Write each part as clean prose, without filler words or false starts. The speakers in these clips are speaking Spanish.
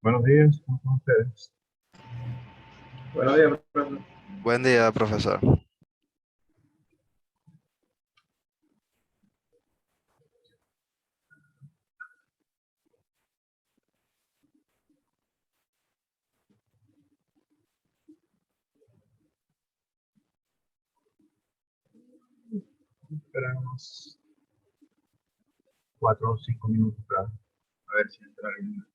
Buenos días, ¿cómo están ustedes? Buenos días, profesor. Buen día, profesor. Esperamos 4 o 5 minutos para a ver si entra alguien.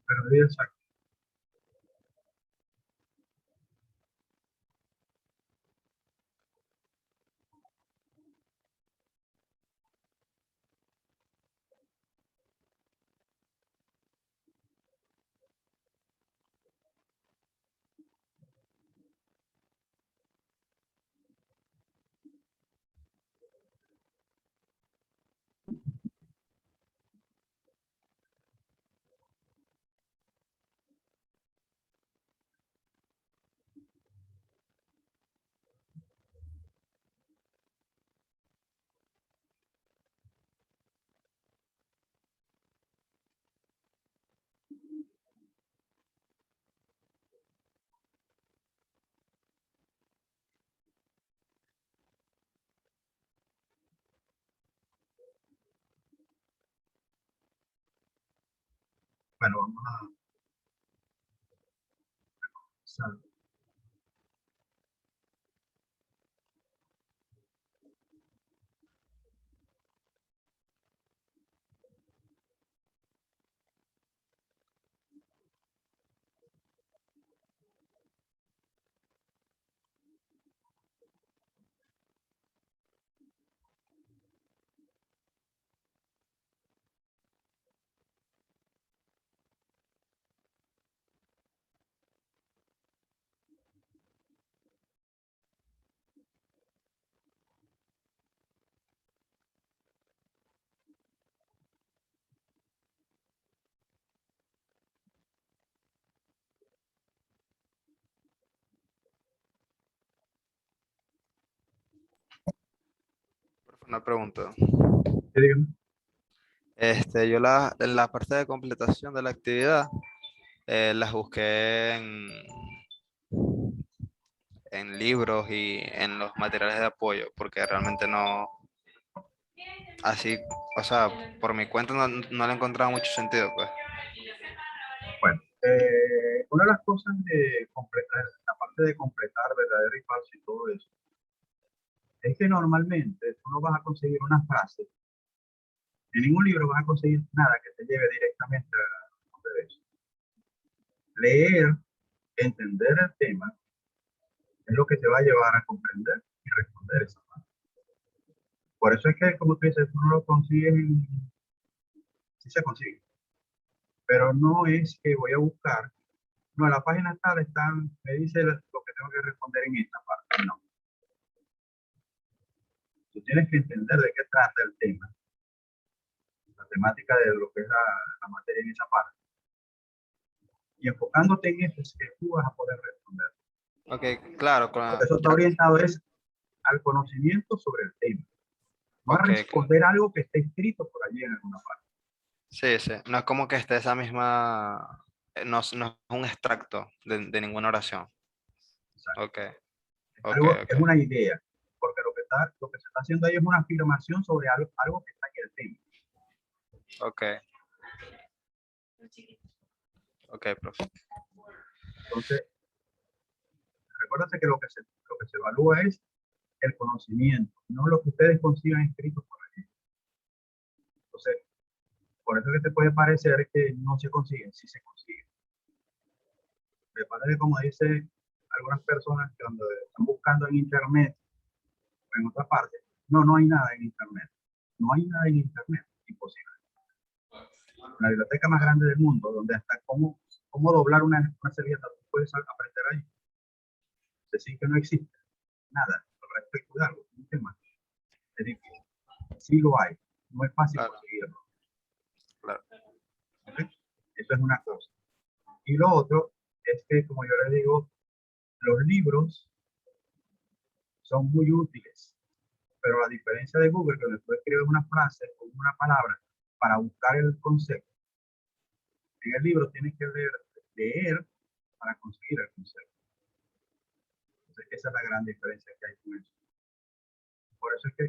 Buenos días, Bueno, vamos a empezar. Una pregunta. ¿Qué digan? Yo la parte de completación de la actividad las busqué en libros y en los materiales de apoyo, porque realmente no, así, o sea, por mi cuenta no le he encontrado mucho sentido, pues. Bueno, una de las cosas de completar, la parte de completar verdadero y falso y todo eso, es que normalmente tú no vas a conseguir una frase, en ningún libro vas a conseguir nada que te lleve directamente a eso. Leer, entender el tema, es lo que te va a llevar a comprender y responder esa parte. Por eso es que, como tú dices, tú no lo consigues, sí se consigue, pero no es que voy a buscar, no, en la página tal están, me dice lo que tengo que responder en esta parte, no. Tú tienes que entender de qué trata el tema, la temática de lo que es la materia en esa parte. Y enfocándote en eso es que tú vas a poder responder. Ok, claro, Porque eso está orientado es al conocimiento sobre el tema, no a ok, responder algo que esté escrito por allí en alguna parte. sí, sí, no es como que esté esa misma, no es un extracto de ninguna oración. O sea, Ok, es, ok, algo, ok, es una idea, porque lo que se está haciendo ahí es una afirmación sobre algo que está en el tema. ok, ok, profe. Entonces, recuérdate que lo que se evalúa es el conocimiento, no lo que ustedes consigan escrito por allí. Entonces, por eso que te puede parecer que no se consiguen, sí se consiguen. Me parece como dice algunas personas que cuando están buscando en internet o en otra parte, no, no hay nada en internet. No hay nada en internet, imposible. La biblioteca más grande del mundo, donde hasta cómo doblar una servilleta, tú puedes aprender ahí. Decir que no existe nada al respecto de algo, un tema, es difícil. Sí lo hay, no es fácil Claro, conseguirlo. claro. ¿Okay? Eso es una cosa. Y lo otro es que, como yo les digo, los libros son muy útiles, pero la diferencia de Google, que tú escribes una frase o una palabra para buscar el concepto, en el libro tienes que leer para conseguir el concepto. Entonces, esa es la gran diferencia que hay con eso. Por eso es que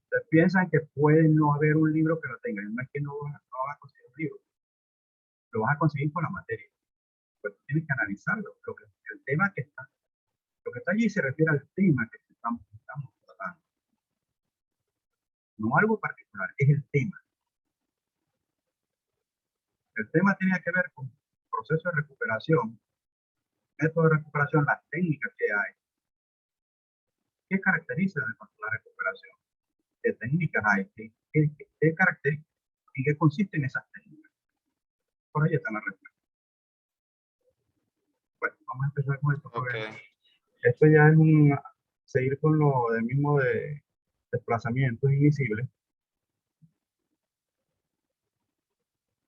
ustedes piensan que puede no haber un libro que lo tenga. No es que no vas a conseguir un libro, lo vas a conseguir con la materia. Pues tienes que analizarlo. El tema lo que está allí se refiere al tema que estamos tratando. No algo particular, es el tema. El tema tiene que ver con proceso de recuperación, método de recuperación, las técnicas que hay. ¿Qué caracteriza la recuperación? ¿Qué técnicas hay? ¿Qué características? ¿En qué consisten esas técnicas? Por ahí está la respuesta. Bueno, vamos a empezar con esto. Ok, Esto ya es seguir con lo del mismo de desplazamientos invisibles.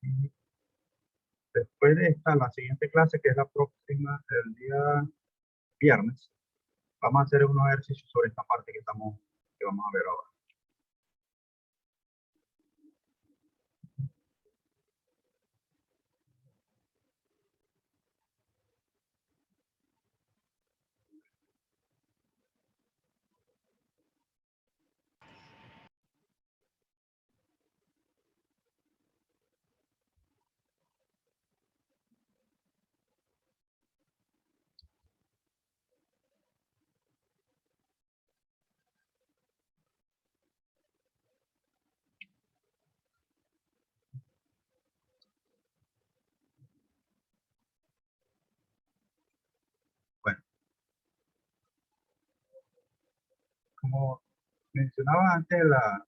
Y después de esta, la siguiente clase, que es la próxima, el día viernes, vamos a hacer unos ejercicios sobre esta parte que vamos a ver ahora. como mencionaba antes, la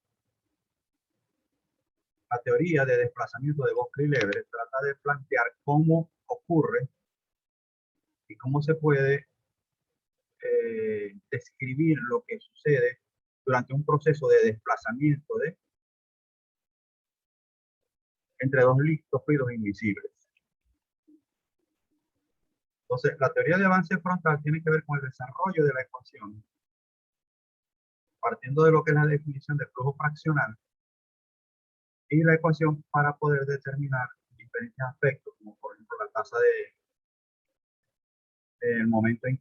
teoría de desplazamiento de Bosque-Leverett trata de plantear cómo ocurre y cómo se puede describir lo que sucede durante un proceso de desplazamiento entre dos fluidos invisibles. Entonces, la teoría de avance frontal tiene que ver con el desarrollo de la ecuación, partiendo de lo que es la definición de flujo fraccional y la ecuación para poder determinar diferentes aspectos, como por ejemplo la tasa el momento en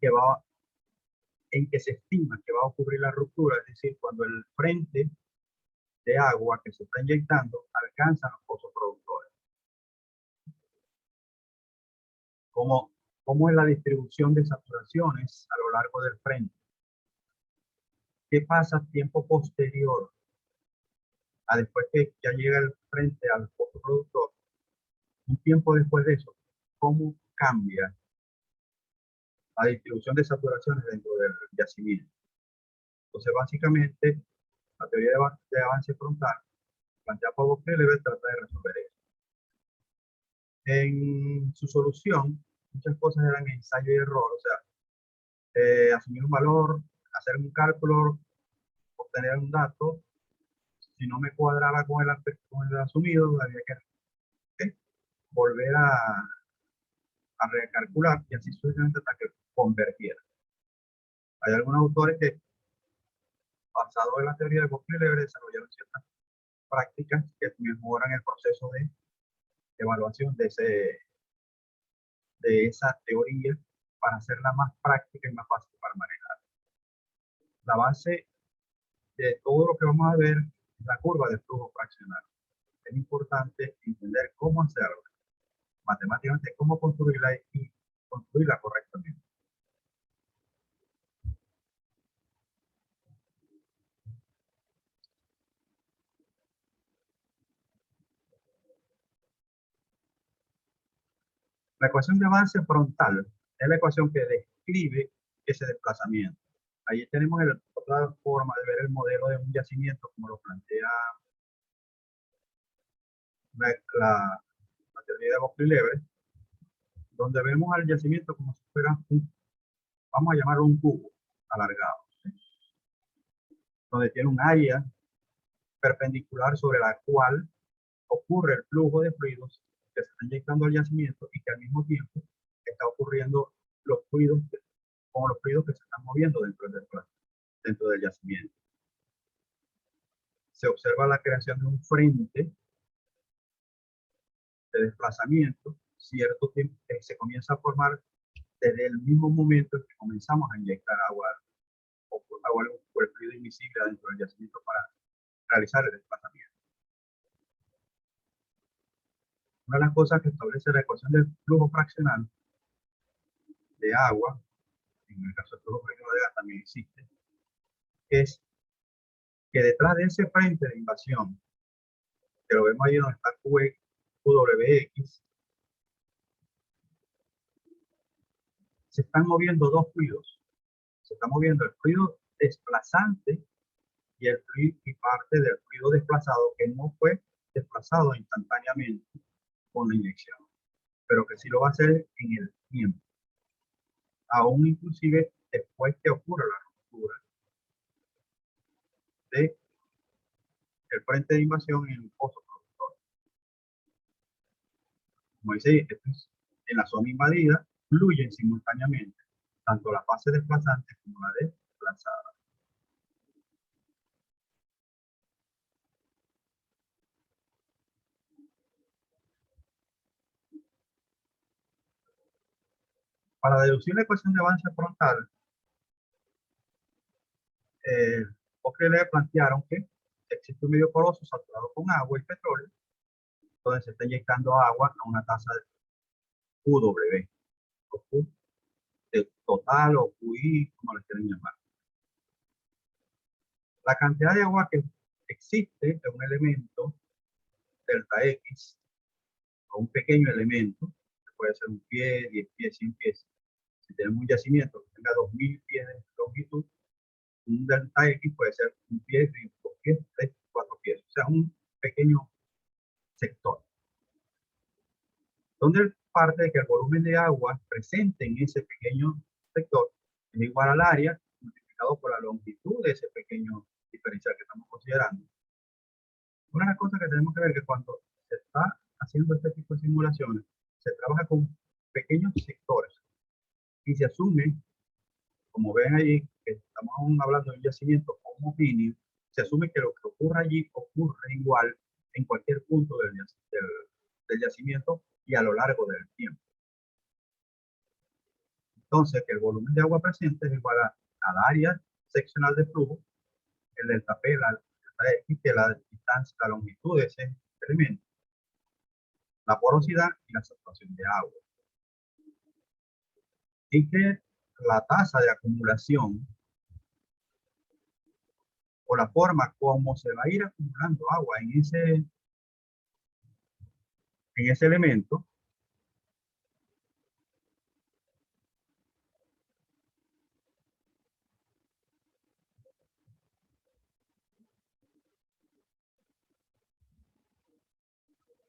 que se estima que va a ocurrir la ruptura, es decir, cuando el frente de agua que se está inyectando alcanza los pozos productores. ¿Cómo es la distribución de saturaciones a lo largo del frente? ¿Qué pasa tiempo posterior a después que ya llega el frente al pozo productor? Un tiempo después de eso, ¿cómo cambia la distribución de saturaciones dentro del yacimiento? Entonces, básicamente, la teoría de avance frontal planteada por Bosque-Leverett trata de resolver eso. En su solución, muchas cosas eran ensayo y error, o sea, asumir un valor, hacer un cálculo, obtener un dato. Si no me cuadraba con el asumido, había que volver a recalcular y así sucesivamente hasta que convergiera. Hay algunos autores que, basados en la teoría de Bosque-Leverett, desarrollaron ciertas prácticas que mejoran el proceso de evaluación de esa teoría para hacerla más práctica y más fácil para manejar. La base de todo lo que vamos a ver es la curva de flujo fraccional. Es importante entender cómo hacerlo, matemáticamente cómo construirla y construirla correctamente. La ecuación de avance frontal es la ecuación que describe ese desplazamiento. Ahí tenemos otra forma de ver el modelo de un yacimiento, como lo plantea la teoría de Bosque-Leverett, donde vemos al yacimiento como si fuera vamos a llamarlo un cubo alargado, ¿sí? Donde tiene un área perpendicular sobre la cual ocurre el flujo de fluidos que se están inyectando al yacimiento y que al mismo tiempo está ocurriendo los fluidos como los fluidos que se están moviendo dentro del yacimiento. Se observa la creación de un frente de desplazamiento, cierto tiempo que se comienza a formar desde el mismo momento en que comenzamos a inyectar agua o el fluido invisible dentro del yacimiento para realizar el desplazamiento. Una de las cosas que establece la ecuación del flujo fraccional de agua, en el caso del flujo fraccional de gas también existe, es que detrás de ese frente de invasión, que lo vemos ahí donde está QWX, se están moviendo dos fluidos. Se está moviendo el fluido desplazante y parte del fluido desplazado que no fue desplazado instantáneamente con la inyección, pero que sí lo va a hacer en el tiempo, aún inclusive después que ocurra la ruptura de el frente de invasión en el pozo productor. Como dice, en la zona invadida fluyen simultáneamente tanto la fase desplazante como la desplazada. Para deducir la ecuación de avance frontal, le plantearon que existe un medio poroso saturado con agua y petróleo, donde se está inyectando agua a una tasa de QW, o Q total o QI, como le quieren llamar. La cantidad de agua que existe es un elemento delta X, o un pequeño elemento, que puede ser un pie, 10 pies, 100 pies. Si tenemos un yacimiento que tenga 2000 pies de longitud, Un delta X puede ser un pie, 2 pies, 3, 4 pies. O sea, un pequeño sector. Donde parte de que el volumen de agua presente en ese pequeño sector es igual al área multiplicado por la longitud de ese pequeño diferencial que estamos considerando. Una de las cosas que tenemos que ver es que cuando se está haciendo este tipo de simulaciones, se trabaja con pequeños sectores y se asume, como ven ahí, que estamos aún hablando de un yacimiento homogéneo, se asume que lo que ocurre allí ocurre igual en cualquier punto del yacimiento y a lo largo del tiempo. Entonces, que el volumen de agua presente es igual al área seccional de flujo, el delta P, la delta X, que la distancia, la longitud de ese elemento, la porosidad y la saturación de agua. Y que la tasa de acumulación o la forma como se va a ir acumulando agua en ese elemento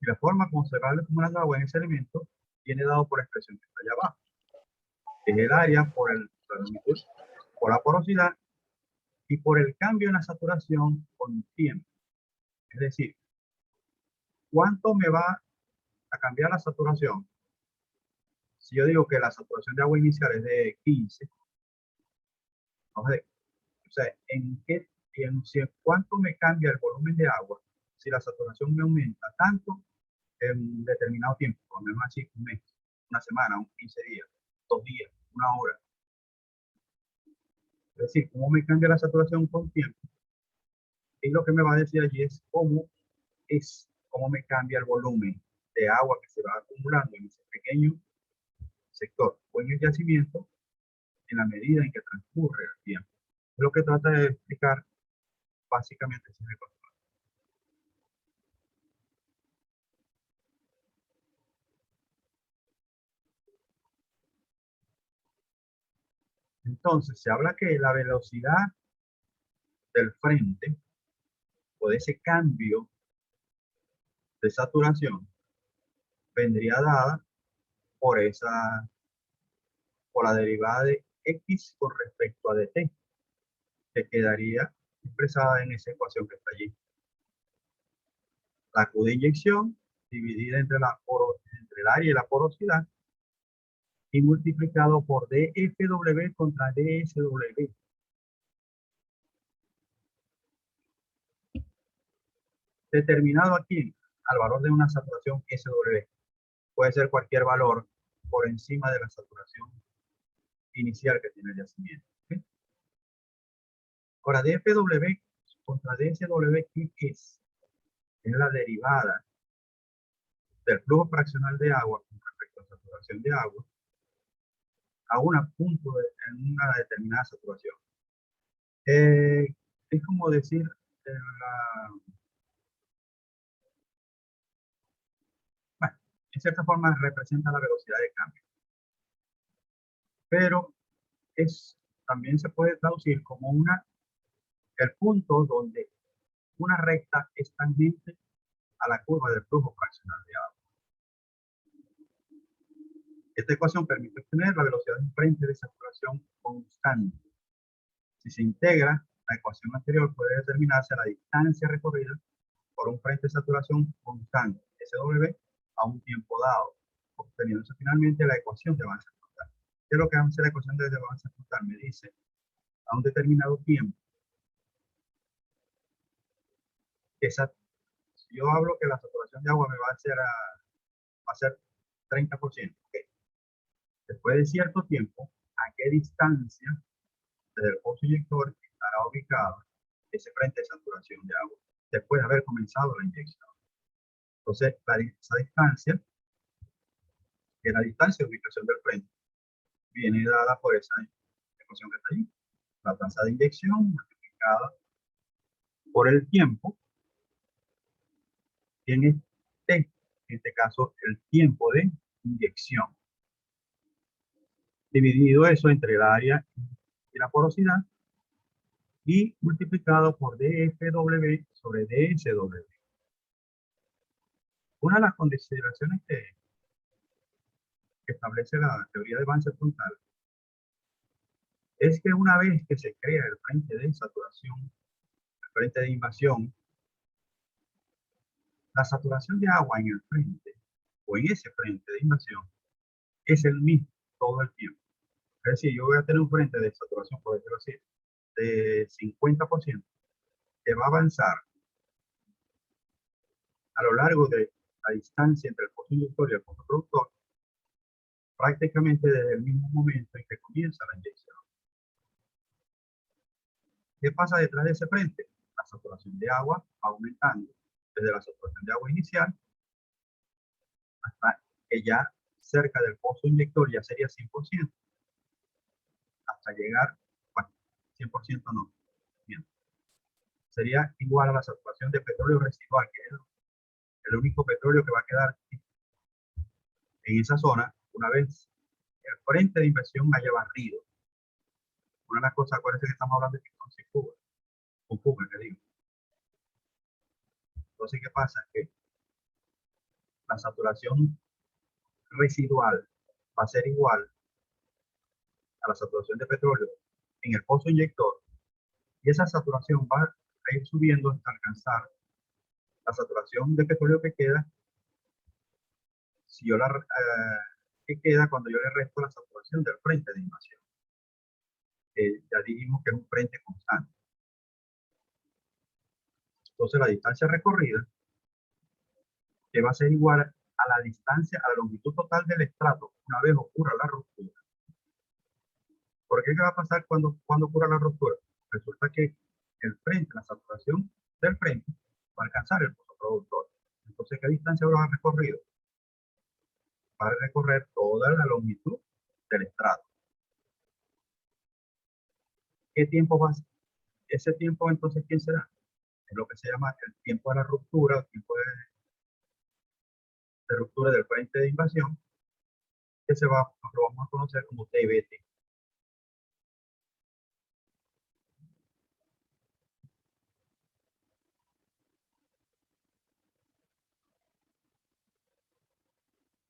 y la forma como se va acumulando agua en ese elemento viene dado por la expresión que está allá abajo, que es el área por la longitud, por la porosidad y por el cambio en la saturación con tiempo. Es decir, ¿cuánto me va a cambiar la saturación? Si yo digo que la saturación de agua inicial es de 15, entonces, o sea, ¿cuánto me cambia el volumen de agua si la saturación me aumenta tanto en determinado tiempo, por lo menos así, un mes, una semana, 15 días, 2 días, 1 hora? Es decir, cómo me cambia la saturación con tiempo. Y lo que me va a decir allí es cómo me cambia el volumen de agua que se va acumulando en ese pequeño sector o en el yacimiento en la medida en que transcurre el tiempo. Es lo que trata de explicar básicamente ese ecuación. Entonces, se habla que la velocidad del frente o de ese cambio de saturación vendría dada por por la derivada de x con respecto a dt, que quedaría expresada en esa ecuación que está allí. La Q de inyección dividida entre el área y la porosidad y multiplicado por dFW contra dSW. Determinado aquí al valor de una saturación SW. Puede ser cualquier valor por encima de la saturación inicial que tiene el yacimiento. ¿Okay? Ahora, dFW contra dSW, ¿qué es? Es la derivada del flujo fraccional de agua con respecto a la saturación de agua a un punto en una determinada saturación. Es como decir, bueno, en cierta forma representa la velocidad de cambio, pero también se puede traducir como el punto donde una recta es tangente a la curva del flujo fraccional de agua. Esta ecuación permite obtener la velocidad de un frente de saturación constante. Si se integra, la ecuación anterior puede determinarse la distancia recorrida por un frente de saturación constante, SW, a un tiempo dado, obteniéndose finalmente la ecuación de avance total. ¿Qué es lo que hace la ecuación de avance total? Me dice, a un determinado tiempo, si yo hablo que la saturación de agua me va a ser 30%, ¿okay? Después de cierto tiempo, ¿a qué distancia desde el pozo inyector estará ubicado ese frente de saturación de agua después de haber comenzado la inyección? Entonces, esa distancia, que es la distancia de ubicación del frente, viene dada por esa ecuación que está ahí. La tasa de inyección multiplicada por el tiempo, tiene T, en este caso el tiempo de inyección, dividido eso entre el área y la porosidad, y multiplicado por dFW sobre DSW. Una de las consideraciones que establece la teoría de Banzer frontal es que una vez que se crea el frente de saturación, el frente de invasión, la saturación de agua en el frente o en ese frente de invasión es el mismo todo el tiempo. Es decir, yo voy a tener un frente de saturación, por decirlo así, de 50%, que va a avanzar a lo largo de la distancia entre el pozo inductor y el pozo productor, prácticamente desde el mismo momento en que comienza la inyección. ¿Qué pasa detrás de ese frente? La saturación de agua va aumentando desde la saturación de agua inicial hasta que ya cerca del pozo inyector ya sería 100%, hasta llegar, bueno, 100% no, bien, sería igual a la saturación de petróleo residual, que es el único petróleo que va a quedar en esa zona una vez el frente de inversión haya barrido. Una de las cosas, acuérdense que estamos hablando de que son sin fuga, con fuga, que digo. Entonces, ¿qué pasa? Que la saturación residual va a ser igual a la saturación de petróleo en el pozo inyector, y esa saturación va a ir subiendo hasta alcanzar la saturación de petróleo que queda, si yo que queda cuando yo le resto la saturación del frente de invasión. Ya dijimos que es un frente constante. Entonces la distancia recorrida, que va a ser igual a la distancia, a la longitud total del estrato una vez ocurra la ruptura. ¿Por qué? ¿Qué va a pasar cuando ocurra la ruptura? Resulta que el frente, la saturación del frente, va a alcanzar el pozo productor. Entonces, ¿qué distancia habrá recorrido? Va a recorrer toda la longitud del estrato. ¿Qué tiempo va a ser? Ese tiempo, entonces, ¿quién será? Es lo que se llama el tiempo de la ruptura, el tiempo de ruptura del frente de invasión, que lo vamos a conocer como TBT.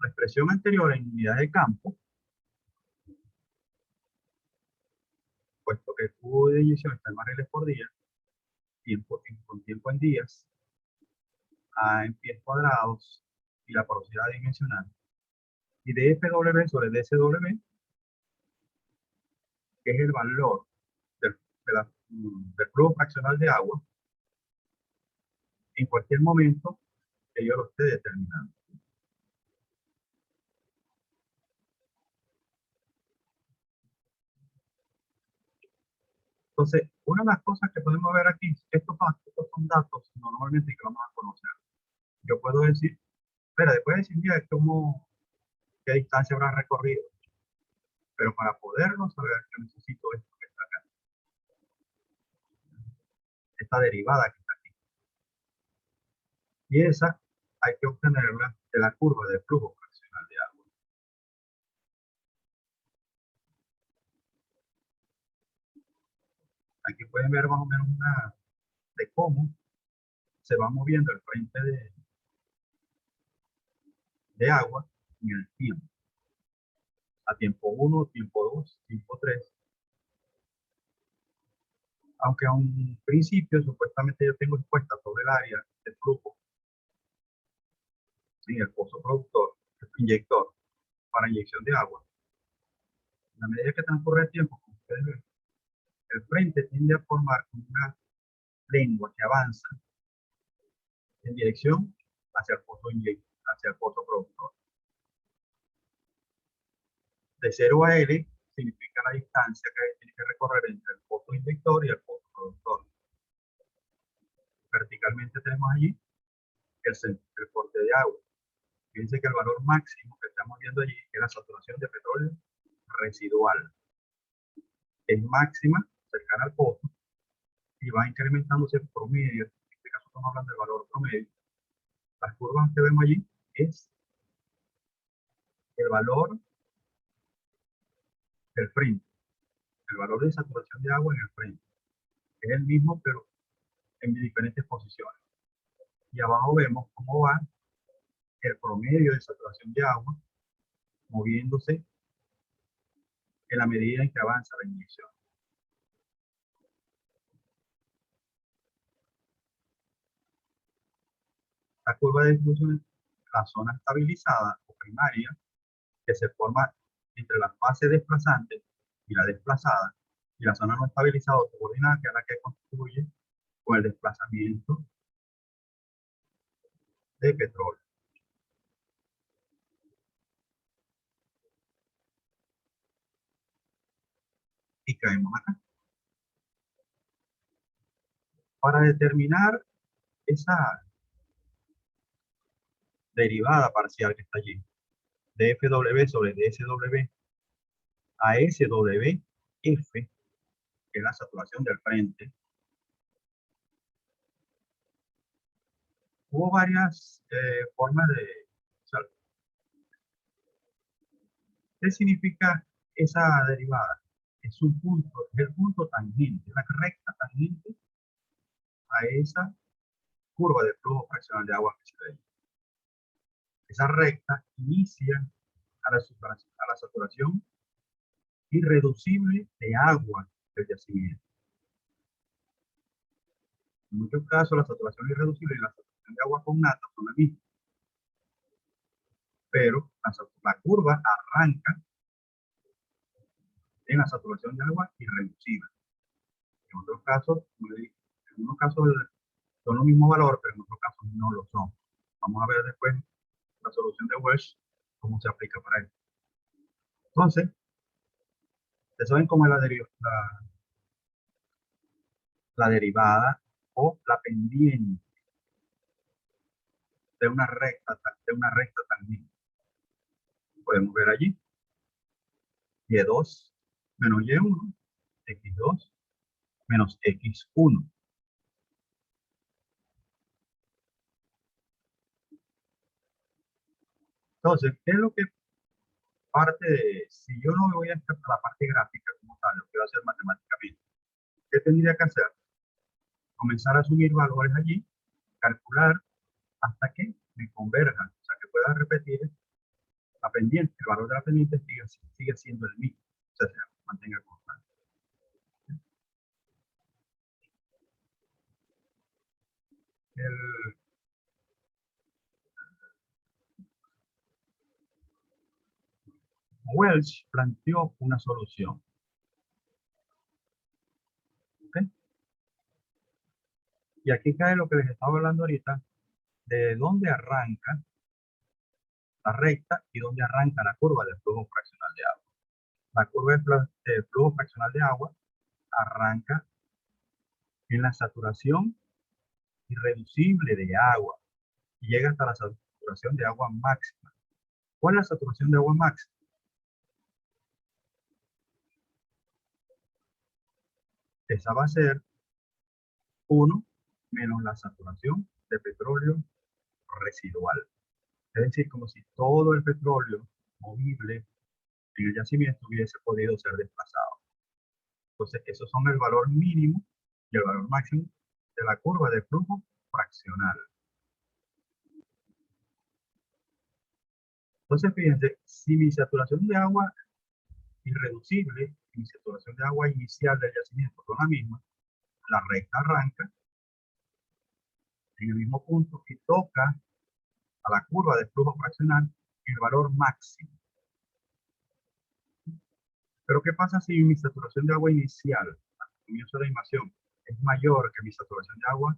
La expresión anterior en unidades de campo, puesto que el flujo de inyección está en barriles por día, con tiempo en días, en pies cuadrados y la porosidad dimensional, y dFW sobre DSW, que es el valor del flujo fraccional de agua en cualquier momento que yo lo esté determinando. Entonces, una de las cosas que podemos ver aquí, estos son datos normalmente que vamos a conocer. Yo puedo decir, espera, después de decir, mira, qué distancia habrá recorrido. Pero para poderlo saber, yo necesito esto que está acá. Esta derivada que está aquí. Y esa hay que obtenerla de la curva de flujo fraccional de agua. Aquí pueden ver más o menos de cómo se va moviendo el frente de agua en el tiempo. A tiempo 1, tiempo 2, tiempo 3. Aunque a un principio supuestamente yo tengo expuesta todo el área del flujo, ¿sí? El pozo productor, el inyector para inyección de agua. A medida que transcurre el tiempo, como ustedes ven, el frente tiende a formar una lengua que avanza en dirección hacia el pozo inyector, hacia el pozo productor. De 0 a L significa la distancia que tiene que recorrer entre el pozo inyector y el pozo productor. Verticalmente tenemos allí el corte de agua. Fíjense que el valor máximo que estamos viendo allí es la saturación de petróleo residual. Es máxima, cercana al pozo, y va incrementándose el promedio. En este caso estamos hablando del valor promedio. Las curvas que vemos allí es el valor del frente, el valor de saturación de agua en el frente. Es el mismo, pero en diferentes posiciones. Y abajo vemos cómo va el promedio de saturación de agua moviéndose en la medida en que avanza la inyección. La curva de distribución, la zona estabilizada o primaria, que se forma entre la fase desplazante y la desplazada, y la zona no estabilizada o subordinada, que es la que contribuye con el desplazamiento de petróleo. Y caemos acá. Para determinar esa derivada parcial que está allí, de FW sobre DSW a SWF, que es la saturación del frente, hubo varias formas de... O sea, ¿qué significa esa derivada? Es un punto, es el punto tangente, la recta tangente a esa curva de flujo fraccional de agua que se ve. Esa recta inicia a la saturación irreducible de agua del yacimiento. En muchos casos, la saturación irreducible y la saturación de agua con nata son la misma. Pero la curva arranca en la saturación de agua irreducible. En otros casos, en unos casos son los mismos valores, pero en otros casos no lo son. Vamos a ver después la solución de Welsh, cómo se aplica para esto. Entonces, ustedes saben cómo es la derivada o la pendiente de una recta tangente. Podemos ver allí y2 menos y1, x2 menos x1. Entonces, ¿qué es lo que parte de, si yo no me voy a la parte gráfica como tal, lo quiero hacer matemáticamente, ¿qué tendría que hacer? Comenzar a subir valores allí, calcular hasta que me converjan, o sea, que pueda repetir la pendiente, el valor de la pendiente sigue siendo el mismo, o sea, se mantenga constante. Welsh planteó una solución. ¿Okay? Y aquí cae lo que les estaba hablando ahorita, de dónde arranca la recta y dónde arranca la curva del flujo fraccional de agua. La curva de flujo fraccional de agua arranca en la saturación irreducible de agua y llega hasta la saturación de agua máxima. ¿Cuál es la saturación de agua máxima? Esa va a ser 1 menos la saturación de petróleo residual. Es decir, como si todo el petróleo movible en el yacimiento hubiese podido ser desplazado. Entonces, esos son el valor mínimo y el valor máximo de la curva de flujo fraccional. Entonces, fíjense, si mi saturación de agua irreducible y mi saturación de agua inicial del yacimiento son la misma, la recta arranca en el mismo punto y toca a la curva de flujo fraccional el valor máximo. Pero ¿qué pasa si mi saturación de agua inicial, al comienzo de la invasión, es mayor que mi saturación de agua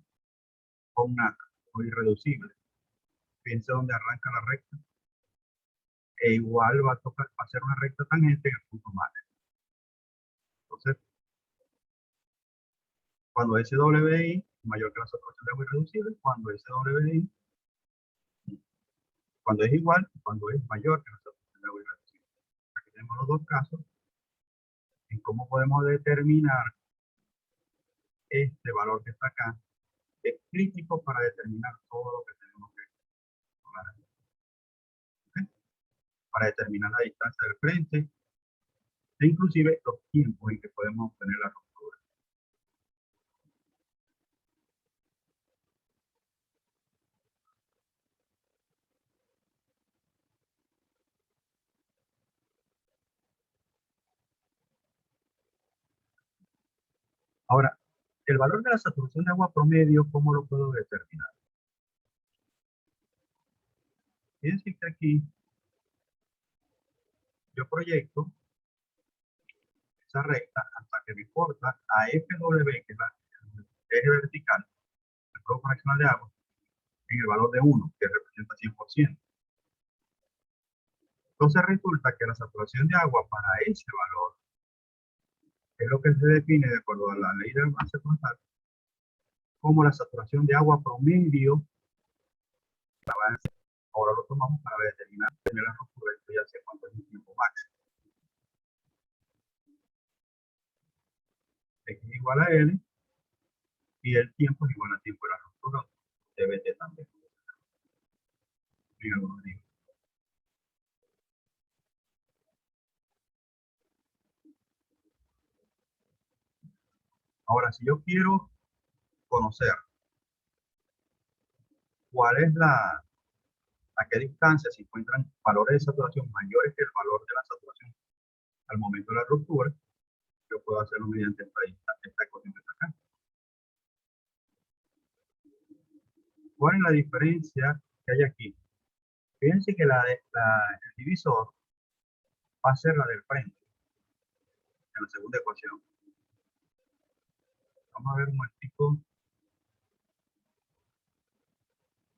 con nata o irreducible? Fíjense dónde arranca la recta. E igual va a ser una recta tangente en el punto máximo. Entonces, cuando SWI mayor que la saturación de agua irreducible, cuando es igual, cuando es mayor que la saturación de agua irreducible. Aquí tenemos los dos casos en cómo podemos determinar este valor que está acá, es crítico para determinar todo lo que tenemos que calcular. ¿Okay? Para determinar la distancia del frente e inclusive los tiempos en que podemos obtener la ruptura. Ahora, el valor de la saturación de agua promedio, ¿cómo lo puedo determinar? Fíjense que aquí yo proyecto esa recta hasta que me corta a FW, que es el eje vertical, el flujo fraccional de agua, en el valor de 1, que representa 100%. Entonces resulta que la saturación de agua para ese valor es lo que se define de acuerdo a la ley del balance frontal como la saturación de agua promedio. Ahora lo tomamos para determinar la ruptura, esto ya sé cuánto es el tiempo máximo. X igual a L y el tiempo es igual al tiempo de la ruptura, TBT también. En algunos libros. Ahora, si yo quiero conocer cuál es a qué distancia se encuentran valores de saturación mayores que el valor de la saturación al momento de la ruptura, yo puedo hacerlo mediante esta ecuación que está acá. ¿Cuál es la diferencia que hay aquí? Fíjense que el divisor va a ser la del frente, en la segunda ecuación. Vamos a ver un momentico.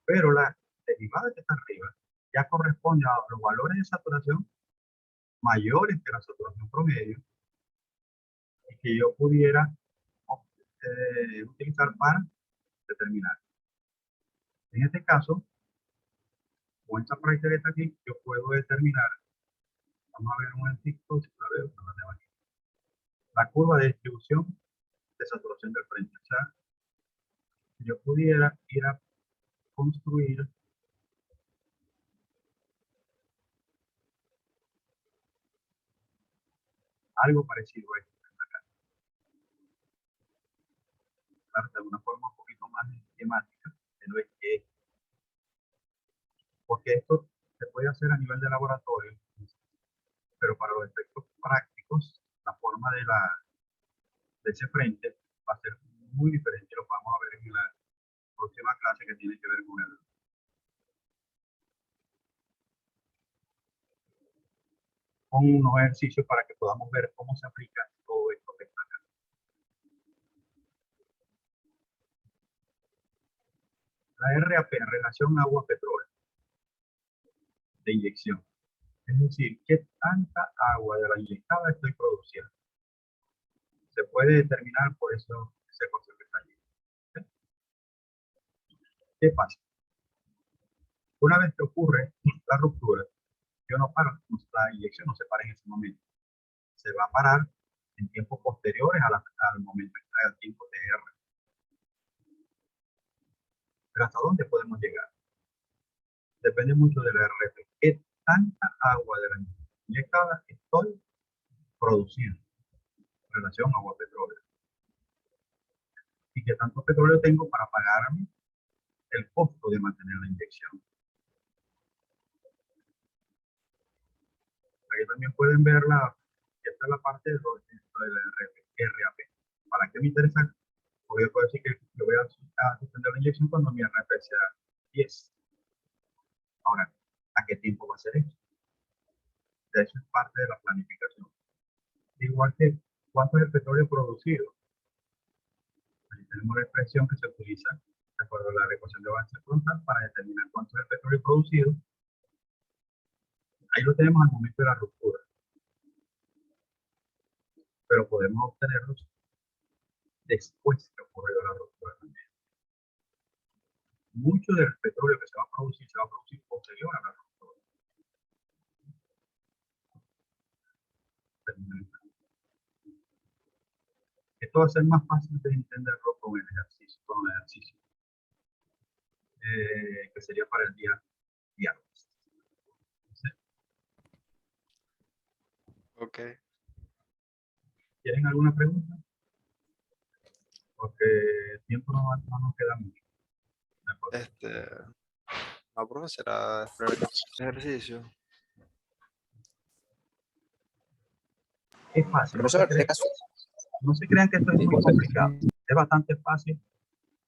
Pero la derivada que está arriba ya corresponde a los valores de saturación mayores que la saturación promedio y que yo pudiera utilizar para determinar. En este caso, con esta práctica que está aquí, yo puedo determinar, vamos a ver un momentito, si la veo, no la tengo aquí, la curva de distribución de saturación del frente. O sea, yo pudiera ir a construir algo parecido a esto. Claro, de una forma un poquito más esquemática, pero es que, porque esto se puede hacer a nivel de laboratorio, pero para los efectos prácticos, la forma de ese frente va a ser muy diferente. Lo vamos a ver en la próxima clase que tiene que ver con unos ejercicios para que podamos ver cómo se aplica todo esto que está acá. La RAP, relación agua-petróleo de inyección. Es decir, qué tanta agua de la inyectada estoy produciendo. Se puede determinar por eso ese concepto que está allí. ¿Qué pasa? Una vez que ocurre la ruptura, yo no paro, la inyección no se para en ese momento. Se va a parar en tiempos posteriores al momento al tiempo de R. Pero ¿hasta dónde podemos llegar? Depende mucho de la RP. ¿Qué tanta agua de la inyectada estoy produciendo en relación a agua-petróleo? ¿Y qué tanto petróleo tengo para pagarme el costo de mantener la inyección? Aquí también pueden ver esta es la parte de la RAP. ¿Para qué me interesa? Porque yo puedo decir que yo voy a suspender la inyección cuando mi RAP sea 10. Ahora, ¿a qué tiempo va a ser esto? Eso es parte de la planificación. Igual que cuánto es el petróleo producido. Aquí tenemos la expresión que se utiliza de acuerdo a la ecuación de balance frontal para determinar cuánto es el petróleo producido. Ahí lo tenemos al momento de la ruptura. Pero podemos obtenerlos después que ocurrió la ruptura también. Mucho del petróleo que se va a producir posterior a la ruptura. Esto va a ser más fácil de entenderlo con el ejercicio, que sería para el día viernes. ¿Sí? Ok. ¿Tienen alguna pregunta? Porque el tiempo no nos queda mucho. No, profe, será esperar el ejercicio. Es fácil. Profesor, de caso, No se crean que esto es muy complicado. Es bastante fácil.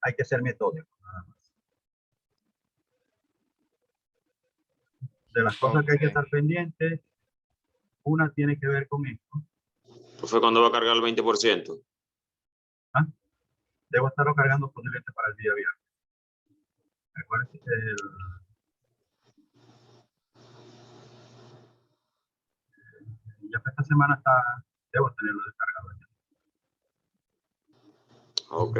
Hay que ser metódico, nada más. De las cosas que hay que Ok. estar pendientes, una tiene que ver con esto. Profe, ¿cuándo va a cargar el 20%? ¿Ah? Debo estarlo cargando posiblemente para el día viernes. Recuerden que ya que esta semana debo tenerlo descargado ya. Ok.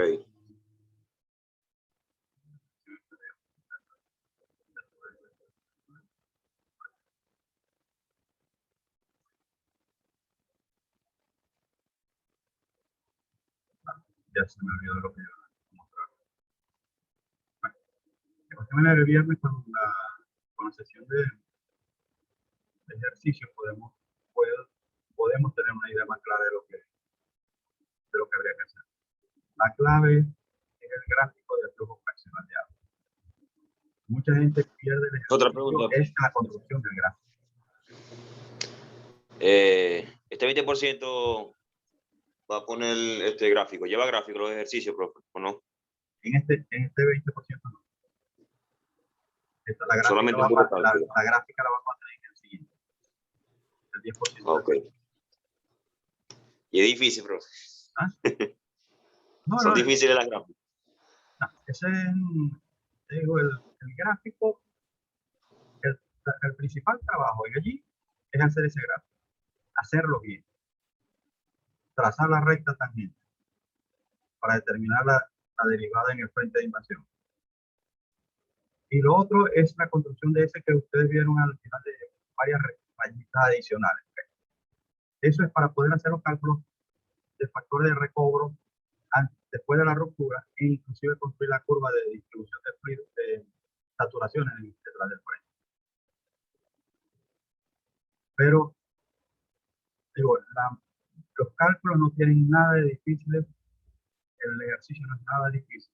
Ya se me olvidó lo que iba a mostrar. Bueno, la semana del viernes con la sesión de ejercicio podemos tener una idea más clara de lo que habría que hacer. La clave es el gráfico del flujo fraccional de agua. Mucha gente pierde el Otra ejercicio pregunta. es la construcción del gráfico. Este 20% va a poner este gráfico. ¿Lleva gráfico los ejercicios, profe, o no? En este 20% no. La gráfica Solamente va puro a cálculo. la gráfica la vamos a tener en el siguiente. El 10%. Ok. Y es difícil, profe. ¿Ah? No, Son no, difíciles las gráficas. no, ese es, te digo, el gráfico, el principal trabajo en allí es hacer ese gráfico, hacerlo bien, trazar la recta tangente para determinar la derivada en el frente de invasión. Y lo otro es la construcción de ese que ustedes vieron al final de varias rayitas adicionales. Eso es para poder hacer los cálculos de factores de recobro después de la ruptura e inclusive construir la curva de distribución de fluido, de saturación detrás del frente. Pero digo, los cálculos no tienen nada de difíciles, el ejercicio no es nada difícil.